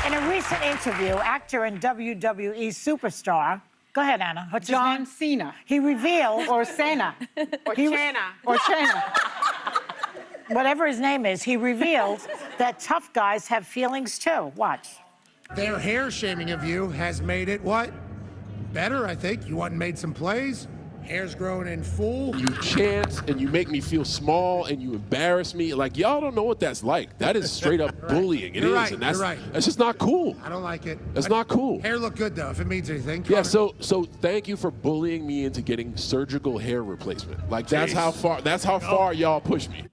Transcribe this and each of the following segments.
In a recent interview, actor and WWE superstar, go ahead, Anna. What's his name? John Cena. He revealed, Or Cena. Or Chana. Or Chana. whatever his name is, he revealed that tough guys have feelings too. Watch. Their hair shaming of you has made it what? Better, I think. You went and made some plays. Hair's growing in full. You chant and you make me feel small and you embarrass me. Like, y'all don't know what that's like. That is straight up bullying. It You're is, right, and that's you're right. That's just not cool. I don't like it. That's not cool. Hair look good though, if it means anything. Yeah, so thank you for bullying me into getting surgical hair replacement. Like that's how far y'all push me.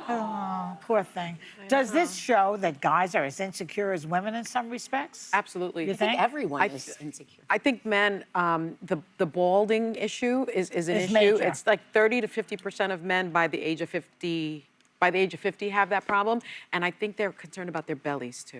Oh, poor thing. Does this show that guys are as insecure as women in some respects? Absolutely. You think? Everyone is insecure. I think men, the balding issue is an issue. major. It's like 30 to 50% of men by the age of 50 have that problem, and I think they're concerned about their bellies too.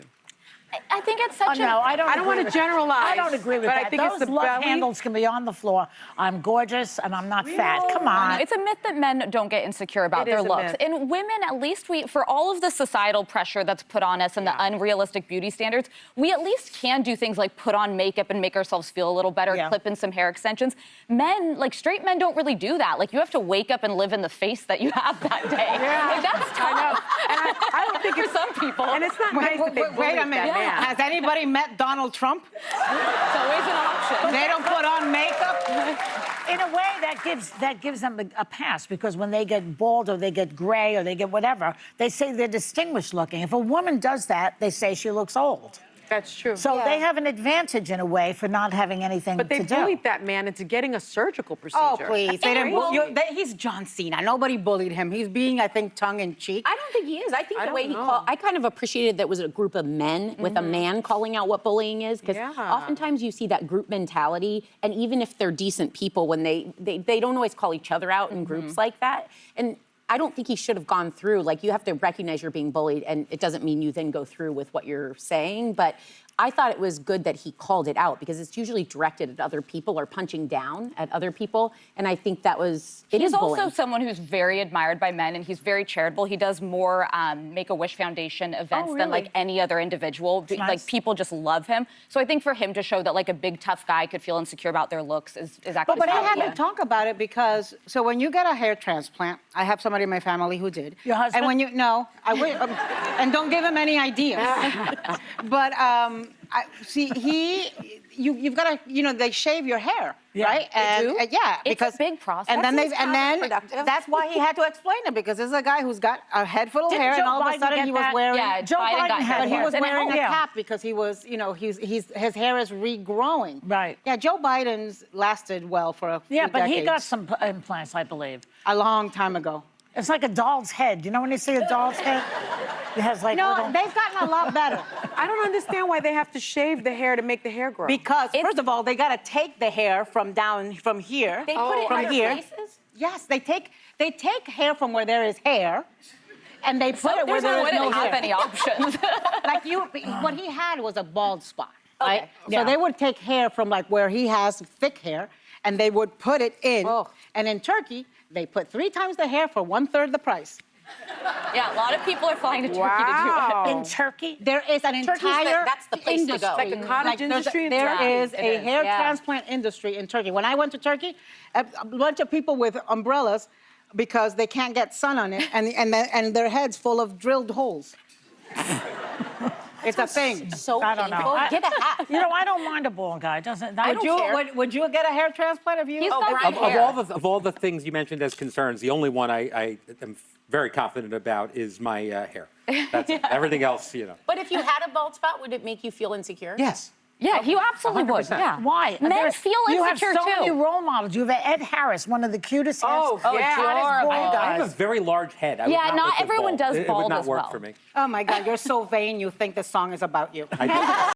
I think it's such no, I don't want to generalize. I don't agree with but that. I think Those it's the love belly. handles can be on the floor. I'm gorgeous and I'm not fat. Come on. It's a myth that men don't get insecure about It their is a looks. myth. And women, at least for all of the societal pressure that's put on us and the unrealistic beauty standards, we at least can do things like put on makeup and make ourselves feel a little better, clip in some hair extensions. Men, like straight men don't really do that. Like you have to wake up and live in the face that you have that day. Yeah. Like, that's tough. I know. And I don't think for it's some people. And it's not nice that they Wait a bullied minute. that man. Has anybody met Donald Trump? It's always an option. They don't put on makeup? In a way, that gives them a pass because when they get bald or they get gray or they get whatever, they say they're distinguished looking. If a woman does that, they say she looks old. That's true. So they have an advantage in a way for not having anything But they to do. bullied that man into getting a surgical procedure. Oh, please. They didn't Well, he's John Cena. Nobody bullied him. He's being, I think, tongue-in-cheek. I don't think he is. I think I the way don't he know. called, I kind of appreciated that was a group of men with a man calling out what bullying is, because oftentimes you see that group mentality, and even if they're decent people, when they don't always call each other out in groups like that. And I don't think he should have gone through. Like, you have to recognize you're being bullied, and it doesn't mean you then go through with what you're saying. But I thought it was good that he called it out, because it's usually directed at other people or punching down at other people. And I think that was, it is He's bullying. also someone who's very admired by men, and he's very charitable. He does more Make-A-Wish Foundation events than like any other individual. Nice. Like people just love him. So I think for him to show that like a big tough guy could feel insecure about their looks is actually. But I had solid. to talk about it because, so when you get a hair transplant, I have somebody in my family who did. Your husband? And when no, I will, and don't give him any ideas. But you've got to, they shave your hair, right? And yeah, It's because a big process. And then counterproductive. that's why he had to explain it, because this is a guy who's got a head full of Didn't hair, Joe and all of Biden a sudden get he was that? wearing. Yeah, Joe Biden Biden got had But he hair. was And wearing a yeah. cap because he was, his hair is regrowing. Right. Yeah, Joe Biden's lasted well for a few Yeah, but he got decades. some implants, I believe. A long time ago. It's like a doll's head. You know when you see a doll's head? It has like No, little... they've gotten a lot better. I don't understand why they have to shave the hair to make the hair grow. Because, first of all, they got to take the hair from here. They put it in from other here. places? Yes, they take hair from where there is hair, and they put it where There's no there is way no to have hair. any options. Like what he had was a bald spot, right? Yeah. So they would take hair from like where he has thick hair, and they would put it in. Oh. And in Turkey, they put 3 times the hair for 1/3 the price. Yeah, a lot of people are flying to Turkey Wow. to do it. In Turkey? There is an entire that's the place to industry. go. Like a cottage industry in There Turkey? is a hair transplant industry in Turkey. When I went to Turkey, a bunch of people with umbrellas because they can't get sun on it, and their heads full of drilled holes. It's a thing. So I don't know. painful. Get a hat. I don't mind a bald guy. Doesn't that? Would you get a hair transplant if you? He's got Brian, great hair. Of all the things you mentioned as concerns, the only one I am very confident about is my hair. That's it. Everything else, But if you had a bald spot, would it make you feel insecure? Yes. Yeah, you absolutely would. 100%. Yeah. Why? Men feel You have insecure so many too. role models. You have Ed Harris, one of the cutest Oh, yeah. hottest bald adorable. I have a guys. very large head. I would Yeah, not not look good everyone bald. does It bald would not as work well. for me. Oh my God, you're so vain. You think the song is about you. I do.